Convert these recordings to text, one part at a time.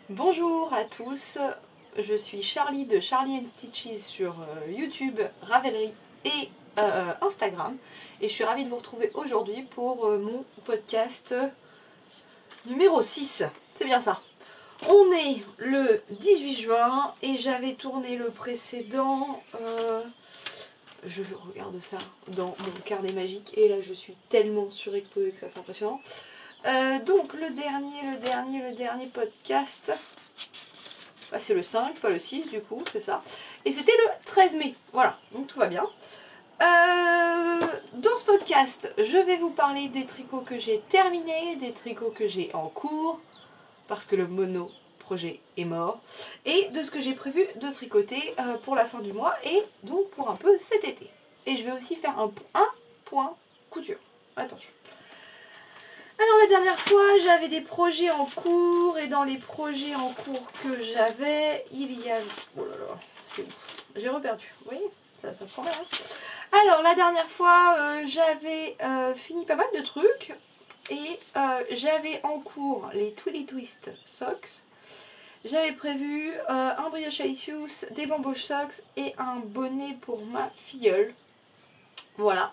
Bonjour à tous, je suis Charlie de Charlie and Stitches sur YouTube, Ravelry et Instagram, et je suis ravie de vous retrouver aujourd'hui pour mon podcast numéro 6, c'est bien ça. On est le 18 juin et j'avais tourné le précédent, je regarde ça dans mon carnet magique et là je suis tellement surexposée que ça fait impressionnant. Donc le dernier podcast, bah, c'est le 5, pas le 6 du coup, c'est ça. Et c'était le 13 mai, voilà, donc tout va bien. Dans ce podcast, je vais vous parler des tricots que j'ai terminés, des tricots que j'ai en cours, parce que le mono projet est mort, et de ce que j'ai prévu de tricoter pour la fin du mois, et donc pour un peu cet été. Et je vais aussi faire un point couture, attention. Alors la dernière fois, j'avais des projets en cours, et dans les projets en cours que j'avais, il y a... Oh là là, c'est ouf, j'ai reperdu, vous voyez, ça prend bien. Hein. Alors la dernière fois, j'avais fini pas mal de trucs, et j'avais en cours les Twilly Twist Socks. J'avais prévu un brioche Alicious, des bamboche socks et un bonnet pour ma filleule. Voilà.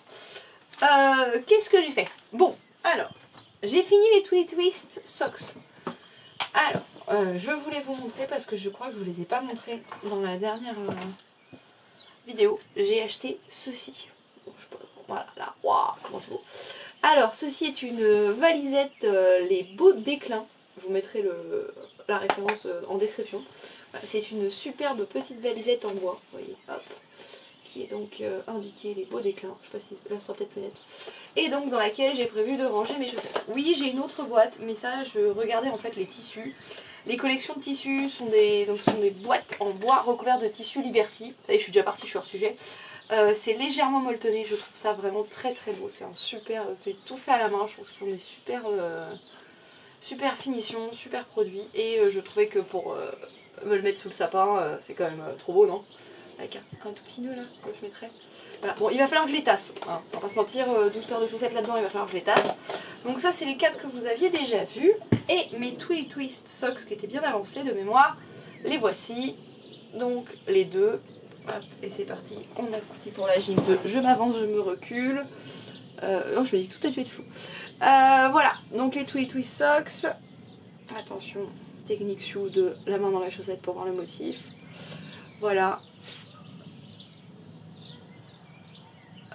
Qu'est-ce que j'ai fait? Bon, alors... J'ai fini les Twilly Twist Socks. Alors, je voulais vous montrer parce que je crois que je ne vous les ai pas montrés dans la dernière vidéo. J'ai acheté ceci. Voilà, là, waouh, comment c'est beau. Alors, ceci est une valisette, les beaux déclins. Je vous mettrai la référence en description. Voilà, c'est une superbe petite valisette en bois. Vous voyez, hop. Qui est donc indiqué les beaux déclins, je ne sais pas si là ça sera peut-être plus net, et donc dans laquelle j'ai prévu de ranger mes chaussettes. Oui, j'ai une autre boîte, mais ça je regardais en fait les tissus. Les collections de tissus sont des boîtes en bois recouvertes de tissu Liberty. Vous savez, je suis déjà partie sur le sujet. C'est légèrement molletonné, je trouve ça vraiment très très beau. C'est un super, c'est tout fait à la main, je trouve que ce sont des super finitions, super produits, et je trouvais que pour me le mettre sous le sapin, c'est quand même trop beau, non? Avec un tout petit nœud là, que je mettrai. Voilà. Bon, il va falloir que je les tasse. Hein. On va pas se mentir, 12 paires de chaussettes là-dedans, il va falloir que je les tasse. Donc ça, c'est les 4 que vous aviez déjà vus. Et mes Twilly Twist Socks qui étaient bien avancés de mémoire, les voici. Donc les deux. Hop, et c'est parti. On est parti pour la gym 2. Je m'avance, je me recule. Oh, je me dis que tout a dû être flou. Voilà, donc les Twilly Twist Socks. Attention, technique shoe de la main dans la chaussette pour voir le motif. Voilà.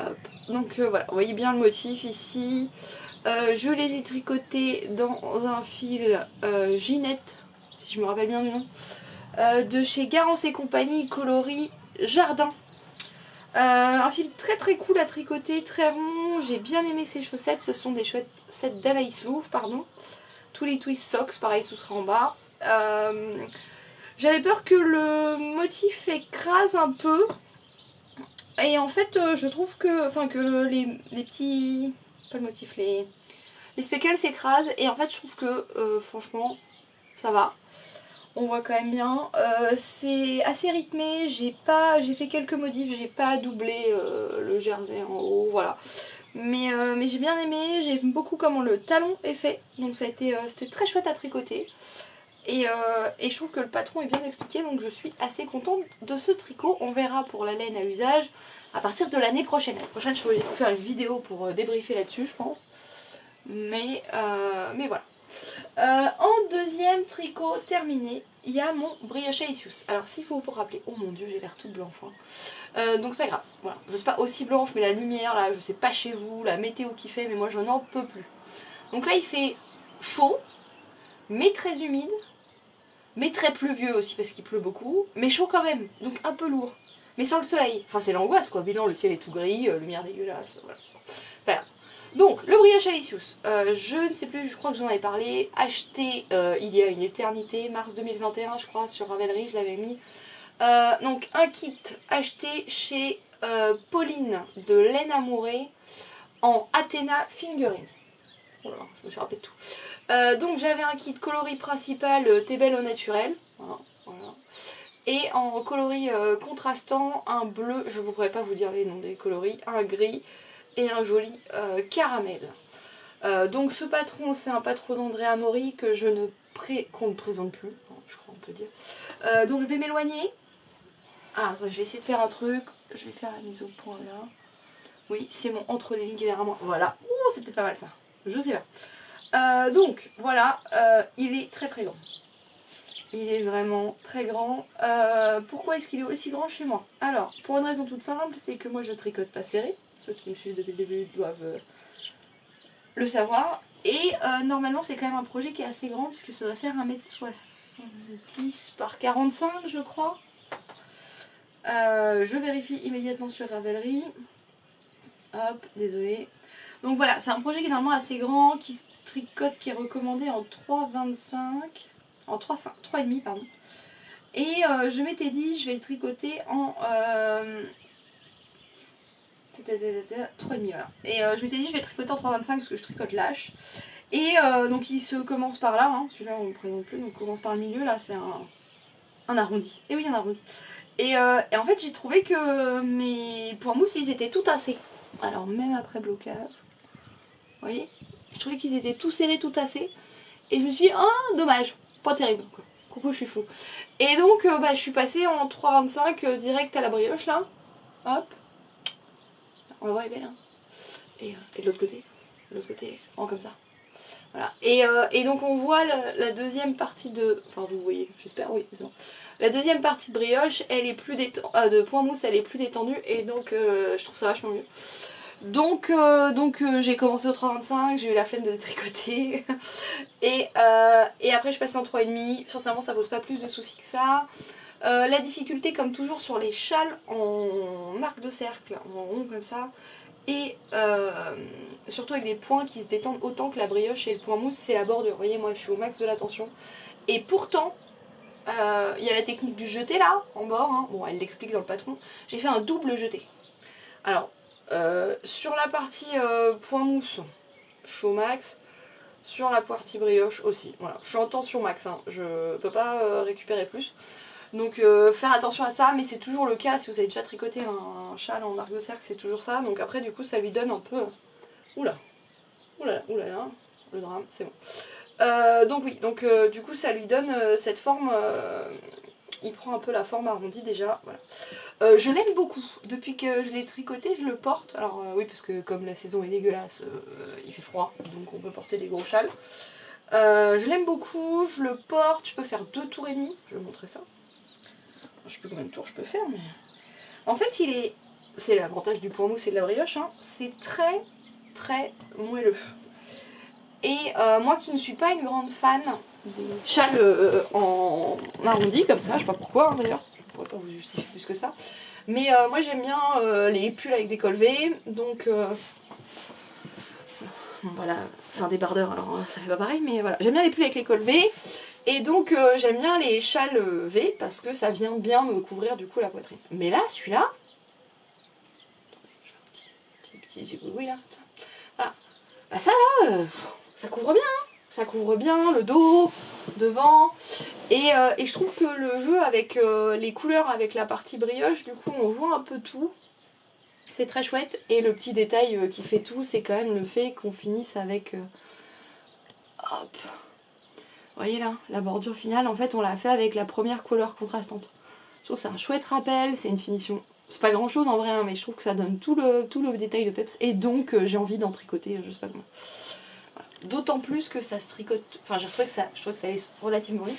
Hop. Donc voilà, vous voyez bien le motif ici. Je les ai tricotés dans un fil Ginette, si je me rappelle bien du nom, de chez Garance et compagnie, coloris Jardin. Un fil très très cool à tricoter, très rond. J'ai bien aimé ces chaussettes, ce sont des chaussettes d'Anaïs Louvre, pardon. Twilly Twist Socks, pareil, tout sera en bas. J'avais peur que le motif écrase un peu. Et en fait, je trouve que les petits... pas le motif, les speckles s'écrasent. Et en fait, je trouve que, franchement, ça va. On voit quand même bien. C'est assez rythmé. J'ai fait quelques modifs. J'ai pas doublé le jersey en haut, voilà. Mais j'ai bien aimé. J'aime beaucoup comment le talon est fait. Donc ça a été, c'était très chouette à tricoter. Et je trouve que le patron est bien expliqué, donc je suis assez contente de ce tricot. On verra pour la laine à usage à partir de l'année prochaine. L'année prochaine, je vais faire une vidéo pour débriefer là-dessus, je pense. Mais voilà. En deuxième tricot terminé, il y a mon brioche Alicious. Alors si vous vous rappelez, oh mon dieu, j'ai l'air toute blanche. Hein. Donc c'est pas grave. Voilà. Je suis pas aussi blanche, mais la lumière, là, je sais pas chez vous, la météo qui fait, mais moi je n'en peux plus. Donc là, il fait chaud, mais très humide. Mais très pluvieux aussi parce qu'il pleut beaucoup, mais chaud quand même, donc un peu lourd. Mais sans le soleil. Enfin c'est l'angoisse quoi, bilan le ciel est tout gris, lumière dégueulasse, voilà. Voilà. Donc le brioche Alicious, je ne sais plus, je crois que j'en avais parlé, acheté il y a une éternité, mars 2021 je crois, sur Ravelry je l'avais mis. Donc un kit acheté chez Pauline de Laine Amourée en Athéna Fingering. Voilà, je me suis rappelé de tout. Donc j'avais un kit coloris principal T-Belle au naturel. Voilà. Et en coloris contrastant, un bleu, je ne pourrais pas vous dire les noms des coloris, un gris et un joli caramel. Donc ce patron, c'est un patron d'Andrea Mori que qu'on ne présente plus, je crois on peut dire. Donc je vais m'éloigner. Ah, je vais essayer de faire un truc. Je vais faire la mise au point là. Oui, c'est mon entre les lignes derrière moi. Voilà. Oh, c'était pas mal ça. Je sais pas. Donc voilà, il est très très grand. Il est vraiment très grand. Pourquoi est-ce qu'il est aussi grand chez moi? Alors, pour une raison toute simple, c'est que moi je tricote pas serré. Ceux qui me suivent depuis le début doivent le savoir. Et normalement c'est quand même un projet qui est assez grand puisque ça doit faire 1m70 par 45 je crois. Je vérifie immédiatement sur Ravelry. Hop, désolé. Donc voilà, c'est un projet qui est normalement assez grand, qui se tricote, qui est recommandé en 3,25. En 3,5 pardon. Et je m'étais dit, je vais le tricoter en 3,5 voilà. Et je m'étais dit, je vais le tricoter en 3,25 parce que je tricote lâche. Et donc il se commence par là, hein. Celui-là on ne le présente plus, donc on commence par le milieu, là c'est un arrondi. Et oui, un arrondi. Et en fait j'ai trouvé que mes points mousse ils étaient tout tassés. Alors même après blocage, vous voyez, je trouvais qu'ils étaient tout serrés, tout tassés. Et je me suis dit, oh dommage, pas terrible quoi. Coucou, je suis fou. Et donc je suis passée en 3,25 direct à la brioche là. Hop. On va voir, elle est belle hein. Et de l'autre côté, en comme ça. Voilà. Et donc on voit la deuxième partie de... Enfin vous voyez, j'espère, oui, c'est bon. La deuxième partie de brioche, elle est plus détendue, de point mousse, elle est plus détendue et donc je trouve ça vachement mieux. Donc j'ai commencé au 3,25, j'ai eu la flemme de tricoter. et après je suis passée en 3,5. Sincèrement ça pose pas plus de soucis que ça. La difficulté comme toujours sur les châles en arc de cercle, en rond comme ça. Et surtout avec des points qui se détendent autant que la brioche et le point mousse, c'est la bordure. Vous voyez, moi je suis au max de la tension. Et pourtant, il y a la technique du jeté là, en bord. Hein. Bon, elle l'explique dans le patron. J'ai fait un double jeté. Alors, sur la partie point mousse, je suis au max. Sur la partie brioche aussi. Voilà, je suis en tension max. Hein. Je peux pas récupérer plus. Donc faire attention à ça, mais c'est toujours le cas si vous avez déjà tricoté un châle en arc de cercle, c'est toujours ça. Donc après du coup ça lui donne un peu... Oula, oula, oula, le drame, c'est bon. Donc oui, donc du coup ça lui donne cette forme, il prend un peu la forme arrondie déjà, voilà. Je l'aime beaucoup, depuis que je l'ai tricoté je le porte. Alors oui parce que comme la saison est dégueulasse, il fait froid, donc on peut porter des gros châles. Je l'aime beaucoup, je le porte, je peux faire 2 tours et demi, je vais vous montrer ça. Je sais plus combien de tours je peux faire, mais... En fait, c'est l'avantage du point mousse et de la brioche, hein. C'est très, très moelleux. Et moi qui ne suis pas une grande fan des châles en arrondi, comme ça, je sais pas pourquoi, hein, d'ailleurs. Je ne pourrais pas vous justifier plus que ça. Mais moi, j'aime bien les pulls avec des col V, donc... voilà, c'est un débardeur, alors ça fait pas pareil, mais voilà. J'aime bien les pulls avec les cols V. Et donc j'aime bien les châles V parce que ça vient bien me couvrir du coup la poitrine. Mais là, celui-là, je fais un petit oui là, voilà. Bah ça là, ça couvre bien, hein. Ça couvre bien le dos, devant. Et je trouve que le jeu avec les couleurs, avec la partie brioche, du coup on voit un peu tout. C'est très chouette. Et le petit détail qui fait tout, c'est quand même le fait qu'on finisse avec... hop. Vous voyez là, la bordure finale, en fait on l'a fait avec la première couleur contrastante. Je trouve que c'est un chouette rappel, c'est une finition, c'est pas grand chose en vrai, hein, mais je trouve que ça donne tout le détail de peps, et donc j'ai envie d'en tricoter, je sais pas comment. Voilà. D'autant plus que ça se tricote, enfin je trouvais que ça allait relativement vite.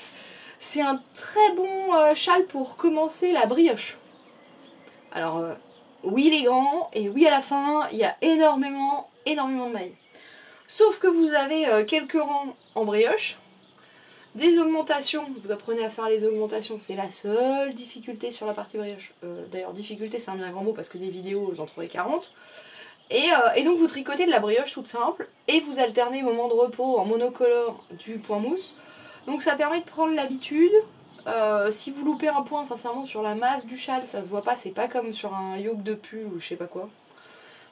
C'est un très bon châle pour commencer la brioche. Alors oui il est grand, et oui à la fin, il y a énormément de mailles. Sauf que vous avez quelques rangs en brioche, des augmentations, vous apprenez à faire les augmentations, c'est la seule difficulté sur la partie brioche. D'ailleurs, difficulté c'est un bien grand mot parce que des vidéos, vous en trouvez 40. Et donc vous tricotez de la brioche toute simple et vous alternez moment de repos en monocolore du point mousse. Donc ça permet de prendre l'habitude. Si vous loupez un point, sincèrement, sur la masse du châle, ça se voit pas, c'est pas comme sur un yoke de pull ou je sais pas quoi.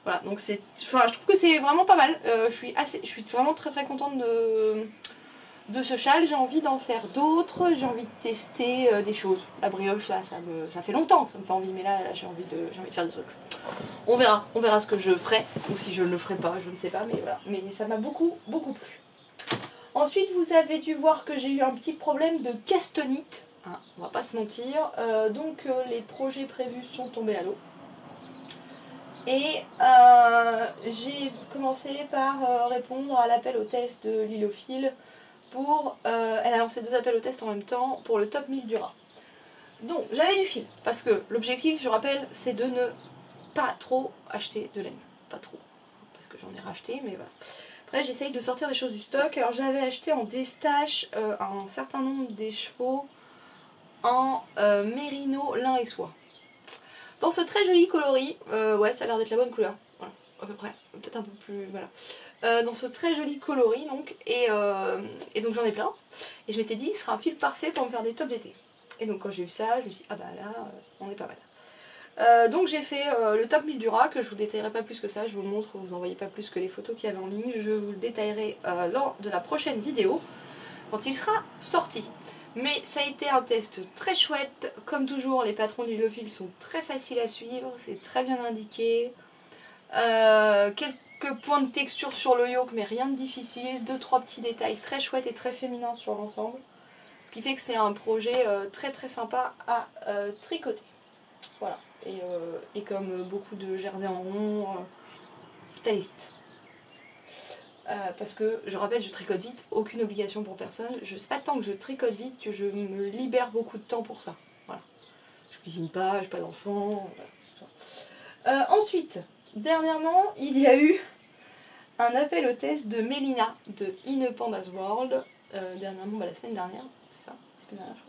Voilà, donc c'est, enfin, je trouve que c'est vraiment pas mal. Je suis vraiment très très contente de ce châle, j'ai envie d'en faire d'autres, j'ai envie de tester des choses. La brioche là, ça fait longtemps que ça me fait envie, mais là j'ai envie de faire des trucs. On verra ce que je ferai, ou si je ne le ferai pas, je ne sais pas, mais voilà. Mais ça m'a beaucoup plu. Ensuite, vous avez dû voir que j'ai eu un petit problème de castanite. Hein, on va pas se mentir. Donc les projets prévus sont tombés à l'eau. Et j'ai commencé par répondre à l'appel au test de Lilophile pour... elle a lancé 2 appels au test en même temps pour le top 1000 du rat. Donc j'avais du fil, parce que l'objectif, je rappelle, c'est de ne pas trop acheter de laine. Pas trop, parce que j'en ai racheté, mais voilà. Après j'essaye de sortir des choses du stock. Alors j'avais acheté en déstache un certain nombre des chevaux en mérino, lin et soie. Dans ce très joli coloris, ouais ça a l'air d'être la bonne couleur, voilà, à peu près, peut-être un peu plus, voilà. Dans ce très joli coloris donc, et donc j'en ai plein, et je m'étais dit il sera un fil parfait pour me faire des tops d'été. Et donc quand j'ai vu ça, je me suis dit ah bah là, on est pas mal. Donc j'ai fait le top 1000 du rat, que je vous détaillerai pas plus que ça, je vous le montre, vous en voyez pas plus que les photos qu'il y avait en ligne, je vous le détaillerai lors de la prochaine vidéo, quand il sera sorti. Mais ça a été un test très chouette, comme toujours les patrons du Lilophile sont très faciles à suivre, c'est très bien indiqué. Quelques points de texture sur le yoke mais rien de difficile, 2-3 petits détails très chouettes et très féminins sur l'ensemble. Ce qui fait que c'est un projet très très sympa à tricoter. Voilà, et comme beaucoup de jersey en rond, c'est allé vite. Parce que, je rappelle, je tricote vite, aucune obligation pour personne. C'est pas tant que je tricote vite que je me libère beaucoup de temps pour ça. Voilà. Je cuisine pas, j'ai pas d'enfant. Voilà. Ensuite, dernièrement, il y a eu un appel au test de Mélina de In a Panda's World. Dernièrement, la semaine dernière, c'est ça, la semaine dernière, je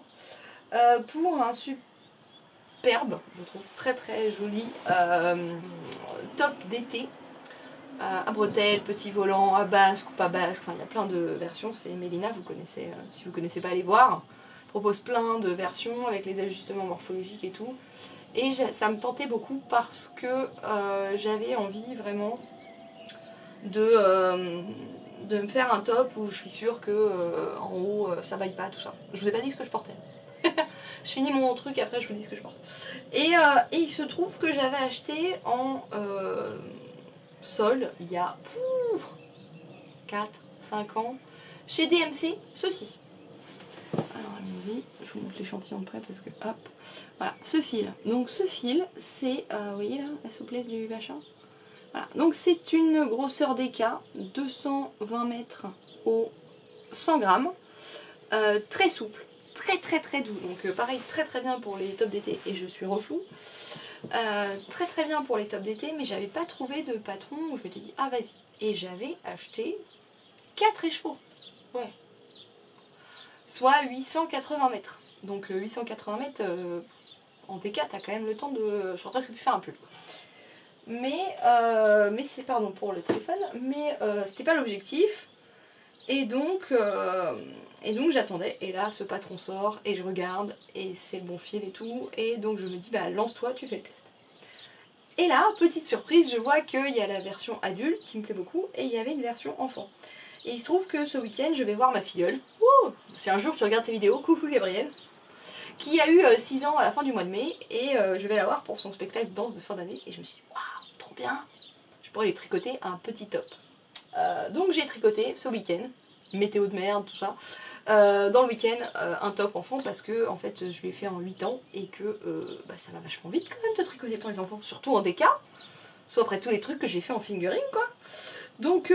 crois. Pour un superbe, je trouve très très joli top d'été. À bretelles, petit volant, à basque ou pas basque, enfin il y a plein de versions, c'est Mélina, vous connaissez, si vous ne connaissez pas allez voir. Elle propose plein de versions avec les ajustements morphologiques et tout. Et ça me tentait beaucoup parce que j'avais envie vraiment de me faire un top où je suis sûre que en haut ça vaille pas tout ça. Je vous ai pas dit ce que je portais. Je finis mon truc, après je vous dis ce que je porte. Et il se trouve que j'avais acheté en... solde il y a 4-5 ans chez DMC ceci. Alors allons-y, je vous montre l'échantillon de près parce que hop, voilà ce fil. Donc ce fil c'est, vous voyez là la souplesse du machin. Voilà, donc c'est une grosseur DK 220 mètres au 100 grammes, très souple, très doux. Donc pareil très bien pour les tops d'été et je suis reflou. Très bien pour les tops d'été, mais j'avais pas trouvé de patron où je m'étais dit ah vas-y. Et j'avais acheté 4 écheveaux, ouais, soit 880 mètres. Donc 880 mètres en DK, t'as quand même le temps de. J'aurais presque pu faire un pull. Mais c'est pardon pour le téléphone, mais c'était pas l'objectif. Et donc j'attendais, et là ce patron sort, et je regarde, et c'est le bon fil et tout, et donc je me dis bah lance-toi, tu fais le test. Et là, petite surprise, je vois qu'il y a la version adulte qui me plaît beaucoup, et il y avait une version enfant. Et il se trouve que ce week-end, je vais voir ma filleule. Wouh, si un jour tu regardes ces vidéos, coucou Gabrielle, qui a eu 6 ans à la fin du mois de mai, et je vais la voir pour son spectacle de danse de fin d'année, et je me suis dit waouh, trop bien, je pourrais lui tricoter un petit top. Donc j'ai tricoté ce week-end, météo de merde, tout ça, dans le week-end, un top enfant parce que en fait je l'ai fait en 8 ans et que ça va vachement vite quand même de tricoter pour les enfants, surtout en DK, soit après tous les trucs que j'ai fait en fingering quoi. Donc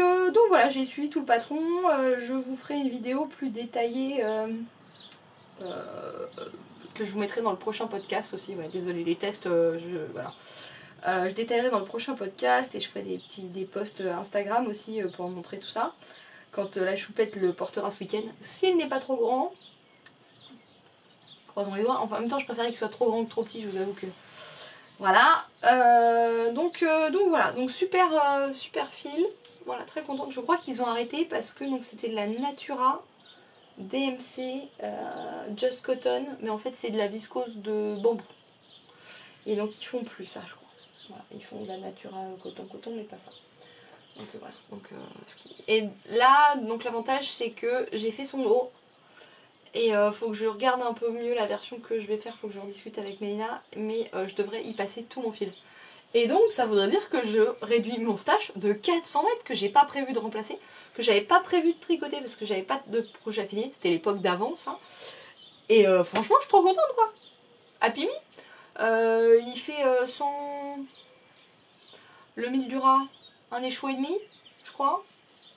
voilà, j'ai suivi tout le patron, je vous ferai une vidéo plus détaillée que je vous mettrai dans le prochain podcast aussi, ouais, désolé les tests, voilà. Je détaillerai dans le prochain podcast et je ferai des posts Instagram aussi pour montrer tout ça. Quand la choupette le portera ce week-end. S'il n'est pas trop grand, croisons les doigts. Enfin, en même temps, je préférais qu'il soit trop grand que trop petit, je vous avoue que... Voilà. Donc voilà. Donc super fil. Voilà, très contente. Je crois qu'ils ont arrêté parce que c'était de la Natura DMC Just Cotton. Mais en fait, c'est de la viscose de bambou. Et donc, ils font plus ça, je crois. Voilà, ils font de la Natura coton, mais pas ça. Donc voilà. Et là, donc l'avantage c'est que j'ai fait son haut. Et faut que je regarde un peu mieux la version que je vais faire, faut que je rediscute avec Mélina, mais je devrais y passer tout mon fil. Et donc ça voudrait dire que je réduis mon stash de 400 mètres que j'ai pas prévu de remplacer, que j'avais pas prévu de tricoter parce que j'avais pas de projet à finir, c'était l'époque d'avant ça. Et franchement je suis trop contente quoi. Happy Me. Il fait le 1000 du rat, un écheveau et demi, je crois.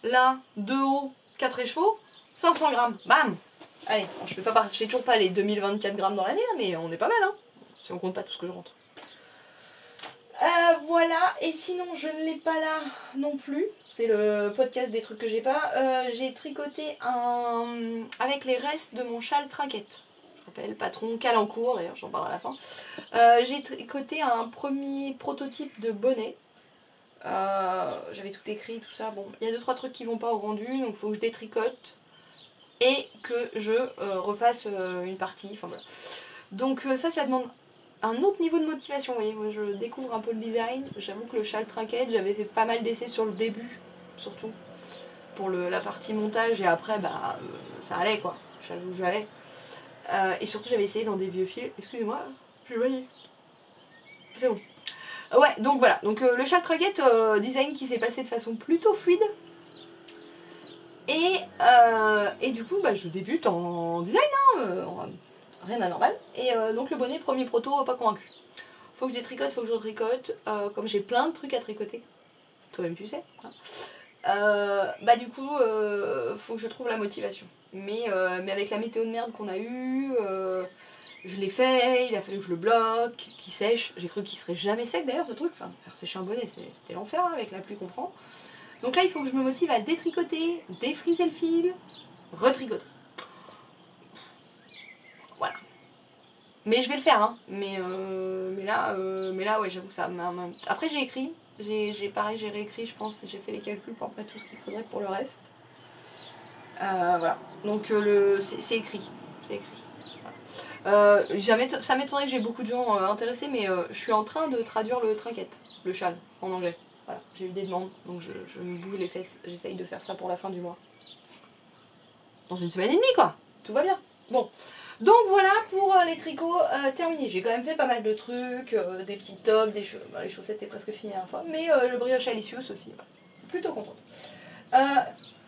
Là, 2 hauts, 4 écheveaux, 500 grammes, bam. Allez, bon, je fais toujours pas les 2024 grammes dans l'année, mais on est pas mal, hein, si on compte pas tout ce que je rentre. Voilà, et sinon je ne l'ai pas là non plus, c'est le podcast des trucs que j'ai pas. J'ai tricoté avec les restes de mon châle trinquette. Je rappelle, patron Calancourt, d'ailleurs j'en parle à la fin. J'ai tricoté un premier prototype de bonnet. J'avais tout écrit, tout ça. Bon, il y a 2-3 trucs qui vont pas au rendu, donc il faut que je détricote et que je refasse une partie. Enfin voilà. Donc ça demande un autre niveau de motivation. Vous voyez, moi je découvre un peu le design. J'avoue que le châle trinquette, j'avais fait pas mal d'essais sur le début, surtout pour la partie montage, et après ça allait quoi. Je savais où j'allais. Et surtout j'avais essayé dans des vieux fils. Excusez-moi, je voyais. C'est bon. Ouais, donc voilà, donc le châle trinquette, design qui s'est passé de façon plutôt fluide. Et du coup, je débute en design, rien d'anormal. Et donc le bonnet, premier proto, pas convaincu. Faut que je détricote, faut que je retricote. Comme j'ai plein de trucs à tricoter, toi-même tu sais. Du coup, faut que je trouve la motivation. Mais avec la météo de merde qu'on a eue, je l'ai fait, il a fallu que je le bloque, qu'il sèche. J'ai cru qu'il serait jamais sec d'ailleurs ce truc. Enfin, faire sécher un bonnet, c'était l'enfer hein, avec la pluie qu'on prend. Donc là, il faut que je me motive à détricoter, défriser le fil, retricoter. Voilà. Mais je vais le faire, hein. Mais là, ouais, j'avoue que ça m'a... Après, j'ai écrit. J'ai réécrit, je pense. J'ai fait les calculs pour après tout ce qu'il faudrait pour le reste. Voilà. Donc c'est écrit. C'est écrit. Ça m'étonnerait que j'ai beaucoup de gens intéressés, mais je suis en train de traduire le trinquette, le châle, en anglais. Voilà, j'ai eu des demandes, donc je me bouge les fesses, j'essaye de faire ça pour la fin du mois. Dans une semaine et demie, quoi. Tout va bien. Bon. Donc voilà pour les tricots terminés. J'ai quand même fait pas mal de trucs, des petits tops, les chaussettes étaient presque finies à la fois, mais le brioche Alicius aussi. Voilà. Plutôt contente.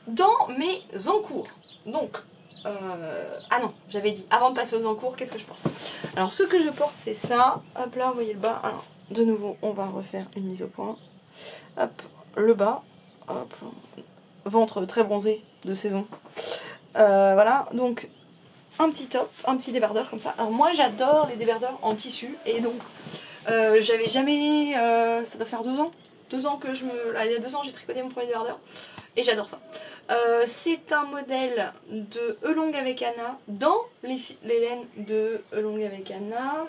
Dans mes encours, donc... ah non, j'avais dit, avant de passer aux encours, qu'est-ce que je porte? Alors ce que je porte c'est ça, hop là, vous voyez le bas, alors de nouveau on va refaire une mise au point, hop, le bas, hop, ventre très bronzé de saison, voilà, donc un petit top, un petit débardeur comme ça. Alors moi j'adore les débardeurs en tissu, et donc j'avais jamais, ça doit faire 2 ans que là, il y a 2 ans j'ai tricoté mon premier débardeur, et j'adore ça. C'est un modèle de Elong avec Anna dans les laines de Elong avec Anna,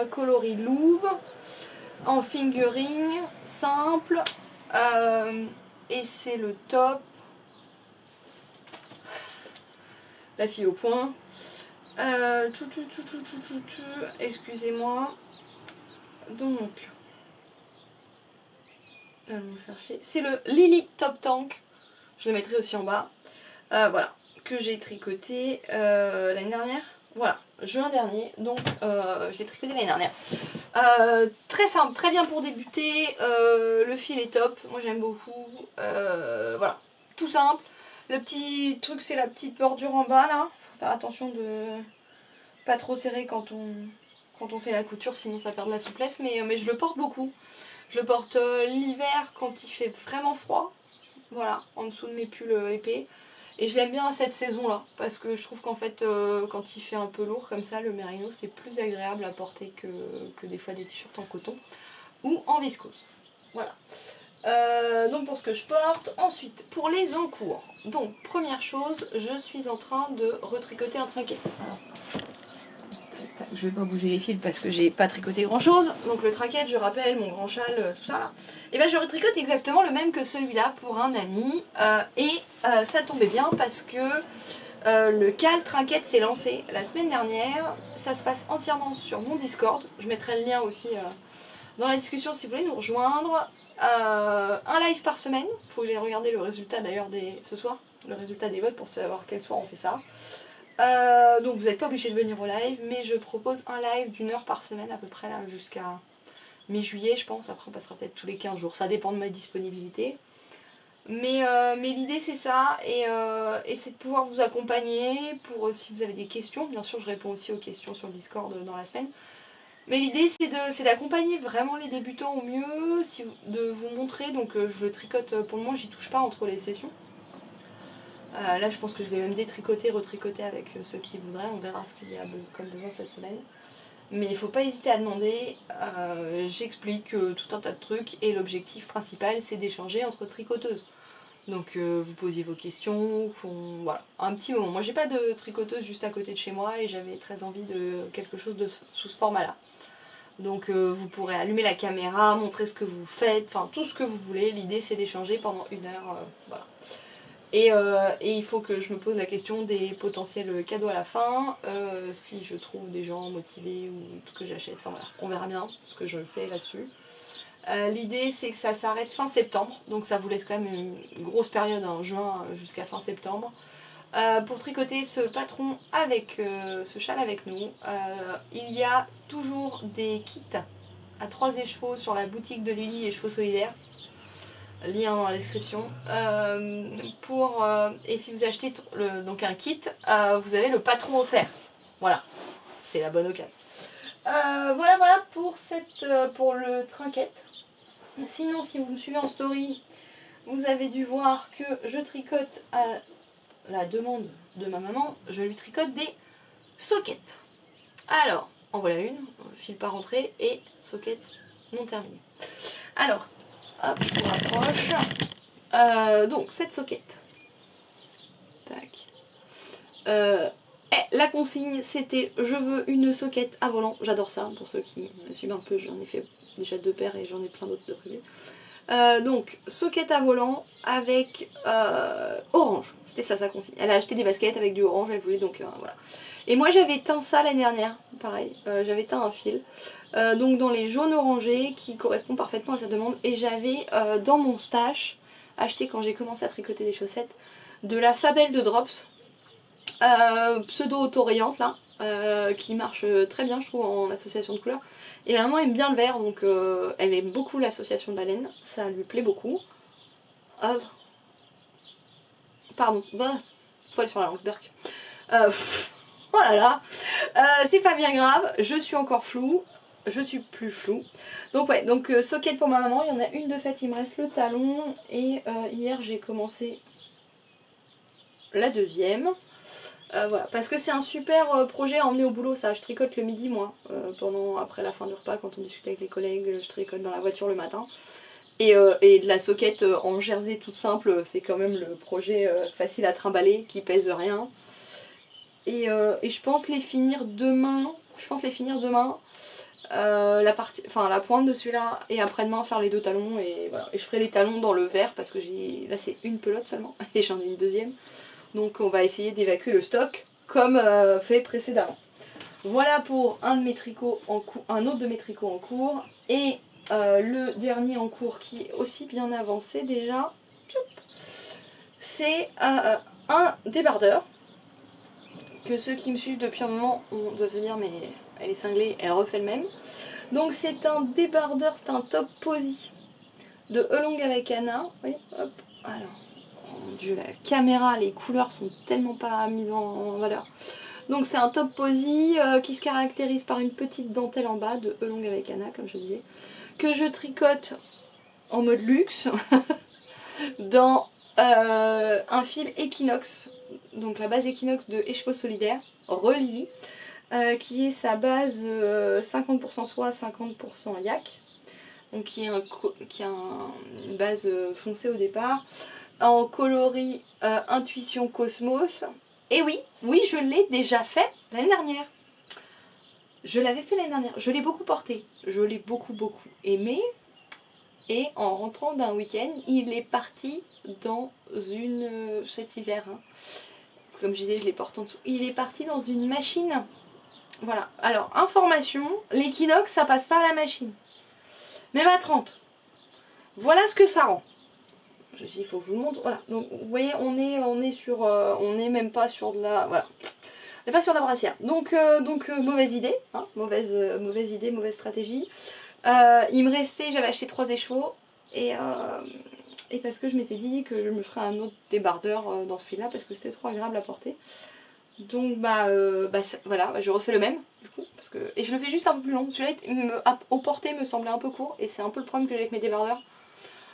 coloris Louvre, en fingering, simple, et c'est le top. La fille au point. Excusez-moi. Donc, allons chercher. C'est le Lily Top Tank. Je le mettrai aussi en bas. Voilà, que j'ai tricoté l'année dernière. Voilà, juin dernier. Donc, je l'ai tricoté l'année dernière. Très simple, très bien pour débuter. Le fil est top. Moi, j'aime beaucoup. Voilà, tout simple. Le petit truc, c'est la petite bordure en bas, là. Faut faire attention de pas trop serrer quand on fait la couture, sinon ça perd de la souplesse. Mais je le porte beaucoup. Je le porte l'hiver quand il fait vraiment froid. Voilà, en dessous de mes pulls épais. Et je l'aime bien à cette saison-là, parce que je trouve qu'en fait, quand il fait un peu lourd comme ça, le merino, c'est plus agréable à porter que des fois des t-shirts en coton ou en viscose. Voilà. Donc pour ce que je porte. Ensuite, pour les encours. Donc, première chose, je suis en train de retricoter un trinquet. Je vais pas bouger les fils parce que j'ai pas tricoté grand chose. Donc le trinquet, je rappelle, mon grand châle, tout ça là. Et ben je retricote exactement le même que celui-là pour un ami. Ça tombait bien parce que le cal trinquette s'est lancé la semaine dernière. Ça se passe entièrement sur mon Discord. Je mettrai le lien aussi dans la discussion si vous voulez nous rejoindre. Un live par semaine, il faut que j'aille regarder le résultat d'ailleurs ce soir, le résultat des votes pour savoir quel soir on fait ça. Donc vous n'êtes pas obligé de venir au live, mais je propose un live d'1 heure par semaine à peu près là jusqu'à mi-juillet je pense, après on passera peut-être tous les 15 jours, ça dépend de ma disponibilité. Mais l'idée c'est ça, et c'est de pouvoir vous accompagner pour si vous avez des questions, bien sûr je réponds aussi aux questions sur le Discord dans la semaine. Mais l'idée c'est d'accompagner vraiment les débutants au mieux, de vous montrer, donc je le tricote pour le moment, j'y touche pas entre les sessions. Là je pense que je vais même détricoter, retricoter avec ceux qui voudraient, on verra ce qu'il y a comme besoin cette semaine. Mais il ne faut pas hésiter à demander, j'explique tout un tas de trucs et l'objectif principal c'est d'échanger entre tricoteuses. Donc vous posiez vos questions, voilà, un petit moment. Moi j'ai pas de tricoteuse juste à côté de chez moi et j'avais très envie de quelque chose sous ce format là. Donc vous pourrez allumer la caméra, montrer ce que vous faites, enfin tout ce que vous voulez. L'idée c'est d'échanger pendant 1 heure, voilà. Et il faut que je me pose la question des potentiels cadeaux à la fin, si je trouve des gens motivés ou ce que j'achète, enfin voilà, on verra bien ce que je fais là-dessus. L'idée c'est que ça s'arrête fin septembre, donc ça vous laisse quand même une grosse période en juin jusqu'à fin septembre. Pour tricoter ce patron avec ce châle avec nous, il y a toujours des kits à 3 écheveaux sur la boutique de Lily et Chevaux Solidaires. Lien dans la description. Et si vous achetez donc un kit, vous avez le patron offert. Voilà, c'est la bonne occasion. Voilà pour le trinquette. Sinon, si vous me suivez en story, vous avez dû voir que je tricote à la demande de ma maman, je lui tricote des soquettes. Alors, en voilà une, fil pas rentré et soquette non terminée. Alors, hop, je vous rapproche. Donc, cette soquette. Tac. La consigne, c'était je veux une soquette à volant. J'adore ça, pour ceux qui me suivent un peu, j'en ai fait déjà 2 paires et j'en ai plein d'autres de prévus. Donc, soquette à volant avec orange. C'était ça sa consigne. Elle a acheté des baskets avec du orange, elle voulait donc voilà. Et moi j'avais teint ça l'année dernière, pareil, j'avais teint un fil. Donc dans les jaunes orangés qui correspondent parfaitement à sa demande. Et j'avais dans mon stash acheté quand j'ai commencé à tricoter des chaussettes de la Fabelle de Drops pseudo autorayante là, qui marche très bien je trouve en association de couleurs. Et ma maman aime bien le vert, donc elle aime beaucoup l'association de la laine, ça lui plaît beaucoup. Pardon, poil sur la langue, Burk. Oh là là, c'est pas bien grave, je suis encore floue, je suis plus floue. Donc ouais, donc socket pour ma maman, il y en a une de fait, il me reste le talon, et hier j'ai commencé la deuxième. Voilà, parce que c'est un super projet à emmener au boulot, ça. Je tricote le midi, moi, après la fin du repas, quand on discute avec les collègues, je tricote dans la voiture le matin. Et de la soquette en jersey toute simple, c'est quand même le projet facile à trimballer, qui pèse rien. Et je pense les finir demain. La pointe de celui-là, et après-demain faire les 2 talons, et voilà. Et je ferai les talons dans le vert, parce que là c'est une pelote seulement, et j'en ai une deuxième. Donc on va essayer d'évacuer le stock comme fait précédemment. Voilà pour un autre de mes tricots en cours. Et le dernier en cours qui est aussi bien avancé déjà, c'est un débardeur. Que ceux qui me suivent depuis un moment doivent se dire mais elle est cinglée, elle refait le même. Donc c'est un débardeur, c'est un top posy de Elong avec Anna. Oui, hop, alors. Mon dieu, la caméra, les couleurs sont tellement pas mises en valeur. Donc c'est un top posy qui se caractérise par une petite dentelle en bas de Elong avec Anna, comme je disais, que je tricote en mode luxe dans un fil Equinox, donc la base Equinox de Chevaux Solidaires, Relili, qui est sa base 50% soie, 50% yak, donc qui a une base foncée au départ, en coloris Intuition Cosmos. Et oui, je l'ai déjà fait l'année dernière. Je l'avais fait l'année dernière, je l'ai beaucoup porté, je l'ai beaucoup aimé. Et en rentrant d'un week-end, il est parti dans cet hiver, hein. Parce que comme je disais, je les porte en dessous. Il est parti dans une machine. Voilà. Alors, information, l'équinoxe, ça passe pas à la machine. même à 30. Voilà ce que ça rend. Il faut que je vous le montre. Voilà. Donc vous voyez, on est sur, on n'est même pas sur de la, voilà. On n'est pas sur de la brassière. Donc mauvaise idée, hein, mauvaise idée, mauvaise stratégie. Il me restait, j'avais acheté 3 écheveaux et parce que je m'étais dit que je me ferais un autre débardeur dans ce fil-là parce que c'était trop agréable à porter. Donc voilà, je refais le même du coup parce que et je le fais juste un peu plus long. Celui-là au porté me semblait un peu court et c'est un peu le problème que j'ai avec mes débardeurs.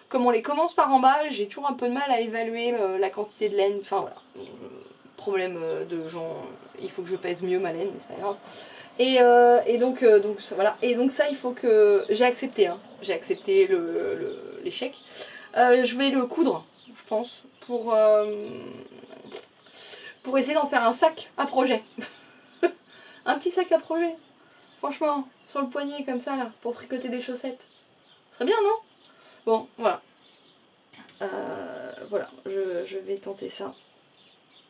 Comme on les commence par en bas, j'ai toujours un peu de mal à évaluer la quantité de laine. Enfin voilà, problème de gens. Il faut que je pèse mieux ma laine, mais c'est pas grave. Et donc voilà. Et donc ça, il faut que j'ai accepté. Hein. J'ai accepté l'échec. Je vais le coudre, je pense, pour essayer d'en faire un sac à projet. Un petit sac à projet. Franchement, sur le poignet comme ça là, pour tricoter des chaussettes. Ce serait bien, non? Bon, voilà. Voilà, je vais tenter ça.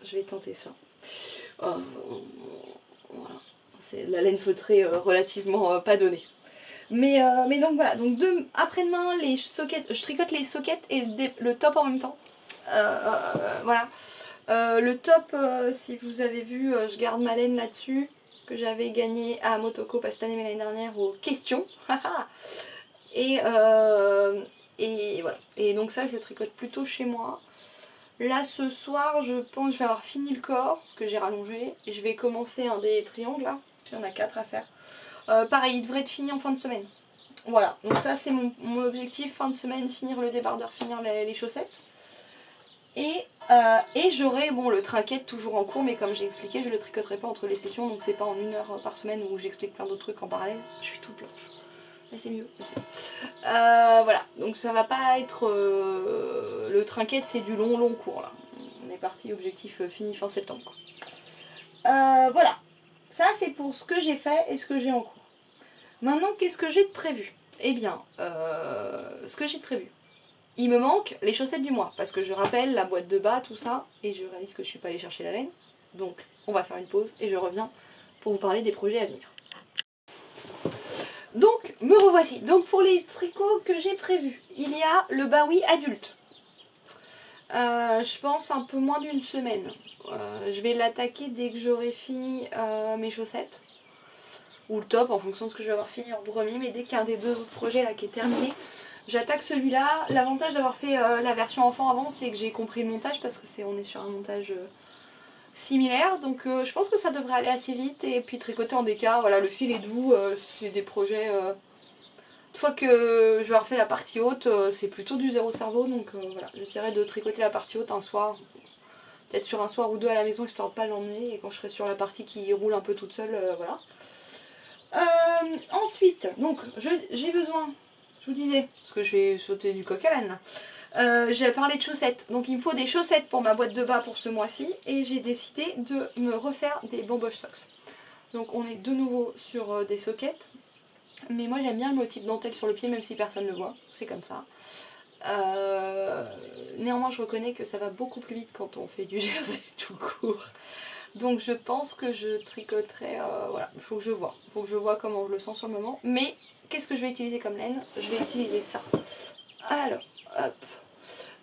Je vais tenter ça. Voilà. C'est la laine feutrée relativement pas donnée. Mais donc voilà, donc après-demain, les sockets, je tricote les sockets et le top en même temps. Voilà. Le top, si vous avez vu, je garde ma laine là-dessus, que j'avais gagné à Motoko, pas cette année mais l'année dernière, aux questions. et voilà. Et donc ça, je le tricote plutôt chez moi. Là, ce soir, je pense que je vais avoir fini le corps, que j'ai rallongé. Et je vais commencer un des triangles, là. Il y en a 4 à faire. Pareil, il devrait être fini en fin de semaine. Voilà, donc ça c'est mon objectif, fin de semaine, finir le débardeur, finir les chaussettes. Et j'aurai le trinquet toujours en cours, mais comme j'ai expliqué, je le tricoterai pas entre les sessions, donc c'est pas en 1 heure par semaine où j'explique plein d'autres trucs en parallèle. Je suis toute blanche. Mais c'est mieux. Voilà, donc ça va pas être... le trinquet, c'est du long cours là. On est parti, objectif fini fin septembre. Quoi. Voilà, ça c'est pour ce que j'ai fait et ce que j'ai en cours. Maintenant, qu'est-ce que j'ai de prévu? Eh bien, ce que j'ai de prévu. Il me manque les chaussettes du mois, parce que je rappelle la boîte de bas, tout ça, et je réalise que je suis pas allée chercher la laine. Donc, on va faire une pause et je reviens pour vous parler des projets à venir. Donc, me revoici. Donc, pour les tricots que j'ai prévus, il y a le Baoui adulte. Je pense un peu moins d'une semaine. Je vais l'attaquer dès que j'aurai fini mes chaussettes. Ou le top en fonction de ce que je vais avoir fini en premier, mais dès qu'il y a un des 2 autres projets là qui est terminé, j'attaque celui-là. L'avantage d'avoir fait la version enfant avant, c'est que j'ai compris le montage parce que on est sur un montage similaire, donc je pense que ça devrait aller assez vite. Et puis tricoter en déca, voilà, le fil est doux, c'est des projets. Une fois que je vais avoir fait la partie haute, c'est plutôt du zéro cerveau, donc voilà, j'essaierai de tricoter la partie haute un soir. Peut-être sur un soir ou 2 à la maison histoire de pas l'emmener, et quand je serai sur la partie qui roule un peu toute seule, voilà. Ensuite, donc j'ai besoin, je vous disais, parce que je vais sauter du coq à l'âne là, j'ai parlé de chaussettes, donc il me faut des chaussettes pour ma boîte de bas pour ce mois-ci, et j'ai décidé de me refaire des bamboche socks. Donc on est de nouveau sur des sockets, mais moi j'aime bien le motif dentelle sur le pied, même si personne ne le voit, c'est comme ça. Néanmoins je reconnais que ça va beaucoup plus vite quand on fait du jersey tout court. Donc je pense que je tricoterai, voilà, il faut que je vois comment je le sens sur le moment. Mais qu'est-ce que je vais utiliser comme laine? Je vais utiliser ça. Alors, hop.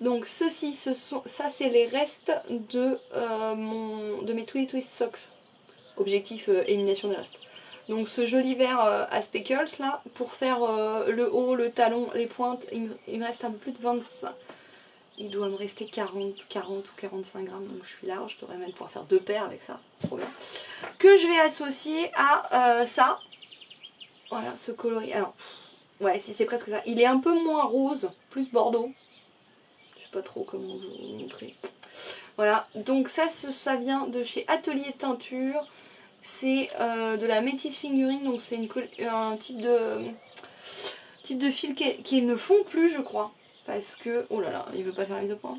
Donc ceci, ça c'est les restes de mes Twilly Twist Socks. Objectif élimination des restes. Donc ce joli vert à speckles là, pour faire le haut, le talon, les pointes, il me reste un peu plus de 25. Il doit me rester 40 ou 45 grammes, donc je suis large, je devrais même pouvoir faire 2 paires avec ça, trop bien. Que je vais associer à ça, voilà, ce coloris. Alors, ouais, si c'est presque ça. Il est un peu moins rose, plus bordeaux. Je sais pas trop comment vous montrer. Voilà, donc ça vient de chez Atelier Teinture. C'est de la Métis Fingering, donc c'est un type de fil qui ne fond plus, je crois. Parce que, oh là là, il veut pas faire la mise au point.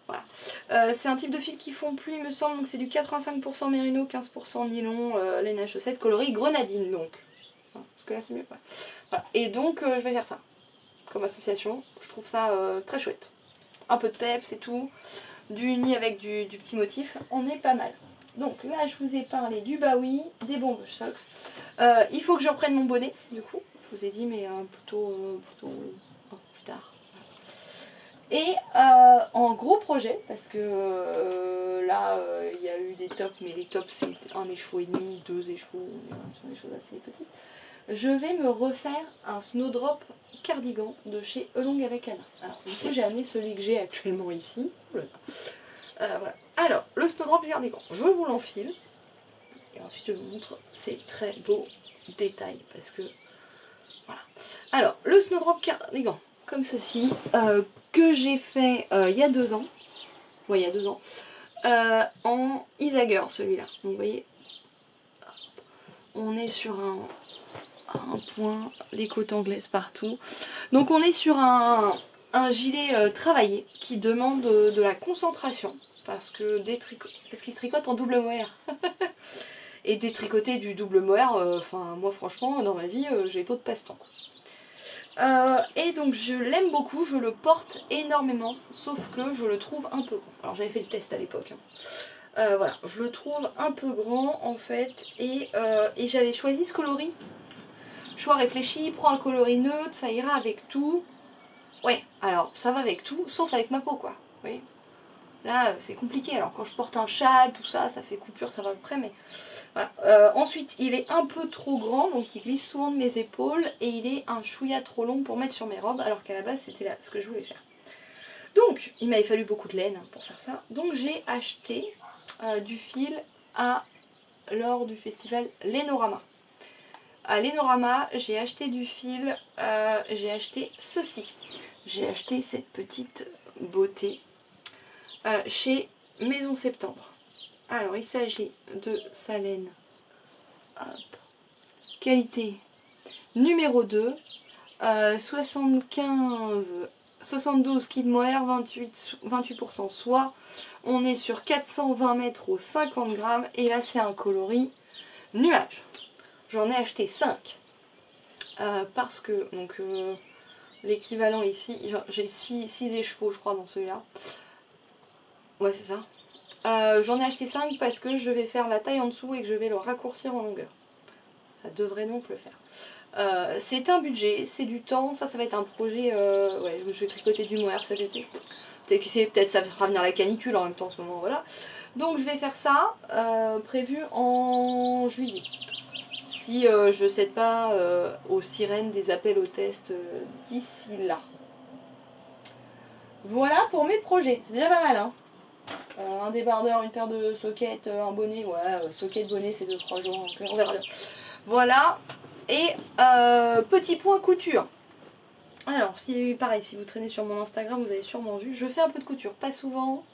Voilà. C'est un type de fil qui fond plus, il me semble, donc c'est du 85% mérino, 15% nylon, laine à chaussettes, coloris grenadine, donc. Parce que là c'est mieux, ouais. Voilà. Et donc je vais faire ça, comme association. Je trouve ça très chouette. Un peu de peps et tout, du uni avec du petit motif, on est pas mal. Donc là je vous ai parlé du Baoui, des bamboche socks. Il faut que je reprenne mon bonnet, du coup. je vous ai dit, mais plutôt plus tard. Et en gros projet, parce que là il y a eu des tops, mais les tops c'est 1 écheveau et demi, 2 écheveaux, ce sont des choses assez petites. Je vais me refaire un Snowdrop cardigan de chez Elong avec Anna. Alors du coup j'ai amené celui que j'ai actuellement ici. Voilà. Alors le Snowdrop cardigan, je vous l'enfile. Et ensuite je vous montre ces très beaux détails. Parce que voilà. Alors le Snowdrop cardigan, comme ceci, que j'ai fait il y a 2 ans. Ouais, il y a 2 ans. En Isager celui-là. Donc vous voyez, on est sur un point, les côtes anglaises partout. Donc on est sur un gilet travaillé qui demande de la concentration parce que parce qu'il se tricote en double mohair. Et détricoter du double mohair, enfin moi franchement dans ma vie j'ai taux de passe-temps. Et donc je l'aime beaucoup, je le porte énormément, sauf que je le trouve un peu grand. Alors j'avais fait le test à l'époque. Voilà, je le trouve un peu grand en fait, et j'avais choisi ce coloris. Choix réfléchi, prends un coloris neutre, ça ira avec tout. Ouais, alors ça va avec tout, sauf avec ma peau quoi. Vous voyez, là c'est compliqué, alors quand je porte un châle, tout ça, ça fait coupure, ça va à peu près, mais voilà. Ensuite, il est un peu trop grand, donc il glisse souvent de mes épaules, et il est un chouïa trop long pour mettre sur mes robes, alors qu'à la base c'était là ce que je voulais faire. Donc, il m'avait fallu beaucoup de laine pour faire ça, donc j'ai acheté du fil lors du festival Lénorama. À Lénorama, j'ai acheté du fil, j'ai acheté ceci. J'ai acheté cette petite beauté chez Maison Septembre. Alors, il s'agit de sa laine. Hop. Qualité numéro 2. 72 kg de mohair, 28% soie. On est sur 420 mètres au 50 grammes. Et là, c'est un coloris nuage. J'en ai acheté 5 parce que donc l'équivalent ici, j'ai 6 écheveaux je crois dans celui-là. Ouais c'est ça. J'en ai acheté 5 parce que je vais faire la taille en dessous et que je vais le raccourcir en longueur. Ça devrait donc le faire. C'est un budget, c'est du temps, ça va être un projet, ouais je vais tricoter du mohair cet été. Peut-être ça fera venir la canicule en même temps en ce moment, voilà. Donc je vais faire ça, prévu en juillet. Si je ne cède pas aux sirènes des appels au test d'ici là. Voilà pour mes projets, c'est déjà pas mal hein. Un débardeur, une paire de sockets, un bonnet, ouais, socket, bonnet c'est 2-3 jours, donc on verra bien. Voilà, et petit point couture. Alors, pareil, si vous traînez sur mon Instagram, vous avez sûrement vu, je fais un peu de couture, pas souvent.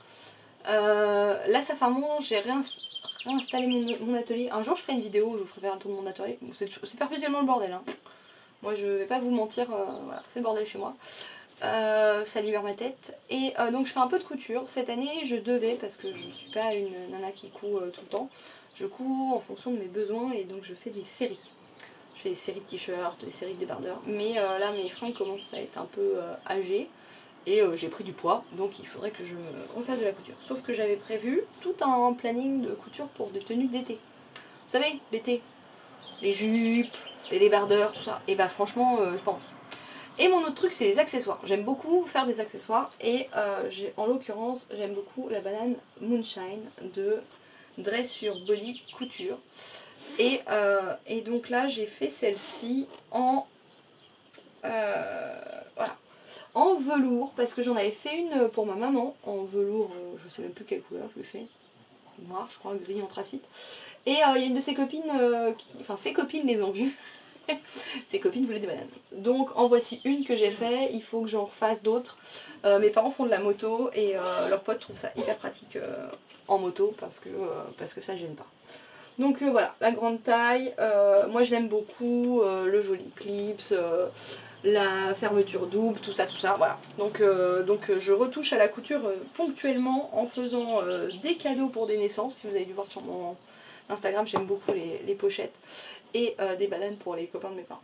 Là ça fait un moment, j'ai réinstallé mon atelier. Un jour je ferai une vidéo où je vous ferai faire un tour de mon atelier. C'est perpétuellement le bordel hein. Moi je vais pas vous mentir, voilà, c'est le bordel chez moi. Ça libère ma tête. Et donc je fais un peu de couture. Cette année je devais, parce que je suis pas une nana qui coud tout le temps, je couds en fonction de mes besoins et donc je fais des séries. Je fais des séries de t-shirts, des séries de débardeurs. Mais là mes fringues commencent à être un peu âgées. Et j'ai pris du poids, donc il faudrait que je me refasse de la couture. Sauf que j'avais prévu tout un planning de couture pour des tenues d'été. Vous savez, l'été, les jupes, les débardeurs, tout ça. Et bah franchement, j'ai pas envie. Et mon autre truc, c'est les accessoires. J'aime beaucoup faire des accessoires. Et en l'occurrence, j'aime beaucoup la banane Moonshine de Dressure Body Couture. Et donc là, j'ai fait celle-ci en... voilà. En velours, parce que j'en avais fait une pour ma maman, en velours, je sais même plus quelle couleur je lui ai fait, noir je crois, gris anthracite. Et il y a une de ses copines, enfin ses copines les ont vues, ses copines voulaient des bananes. Donc en voici une que j'ai fait, il faut que j'en refasse d'autres. Mes parents font de la moto et leurs potes trouvent ça hyper pratique en moto parce que ça gêne pas. Donc voilà, la grande taille, moi je l'aime beaucoup, le joli clips, la fermeture double, tout ça, voilà. Donc je retouche à la couture ponctuellement en faisant des cadeaux pour des naissances. Si vous avez dû voir sur mon Instagram, j'aime beaucoup les pochettes. Et des bananes pour les copains de mes parents.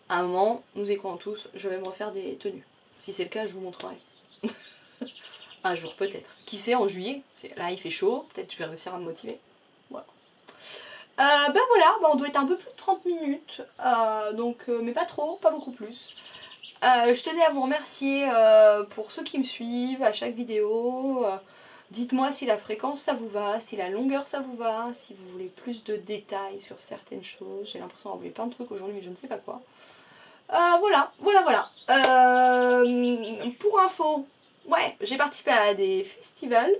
À un moment, nous y croyons tous, je vais me refaire des tenues. Si c'est le cas, je vous montrerai. Un jour peut-être. Qui sait, en juillet, là il fait chaud, peut-être je vais réussir à me motiver. Voilà. Ben voilà, on doit être un peu plus de 30 minutes, mais pas trop, pas beaucoup plus. Je tenais à vous remercier pour ceux qui me suivent à chaque vidéo. Dites-moi si la fréquence ça vous va, si la longueur ça vous va, si vous voulez plus de détails sur certaines choses. J'ai l'impression d'avoir oublié plein de trucs aujourd'hui mais je ne sais pas quoi. Voilà. Pour info, ouais, j'ai participé à des festivals.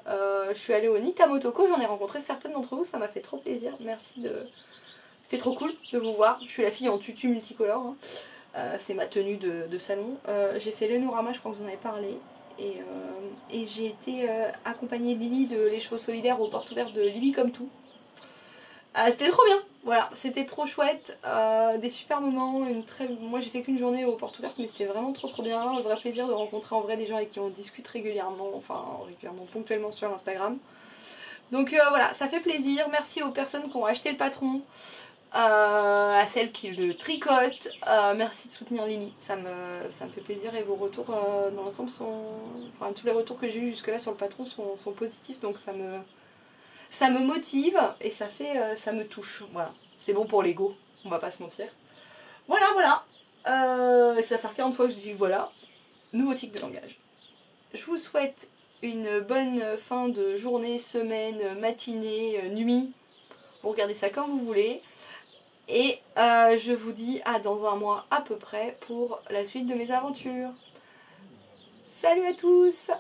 Je suis allée au Nitamotoko, j'en ai rencontré certaines d'entre vous, ça m'a fait trop plaisir. Merci de... C'était trop cool de vous voir. Je suis la fille en tutu multicolore. Hein. C'est ma tenue de salon. J'ai fait l'Enorama, je crois que vous en avez parlé. Et j'ai été accompagnée de Lily de Les Chevaux Solidaires aux portes ouvertes de Lily comme tout. C'était trop bien, voilà, c'était trop chouette, des super moments, moi j'ai fait qu'une journée aux portes ouvertes mais c'était vraiment trop bien, un vrai plaisir de rencontrer en vrai des gens avec qui on discute régulièrement, ponctuellement sur Instagram. Donc voilà, ça fait plaisir, merci aux personnes qui ont acheté le patron, à celles qui le tricotent, merci de soutenir Lily, ça me fait plaisir et vos retours dans l'ensemble tous les retours que j'ai eu jusque là sur le patron sont positifs donc ça me motive et ça me touche, voilà. C'est bon pour l'ego, on va pas se mentir. Voilà. Ça va faire 40 fois que je dis voilà. Nouveau tic de langage. Je vous souhaite une bonne fin de journée, semaine, matinée, nuit. Vous regardez ça comme vous voulez. Et je vous dis à dans un mois à peu près pour la suite de mes aventures. Salut à tous!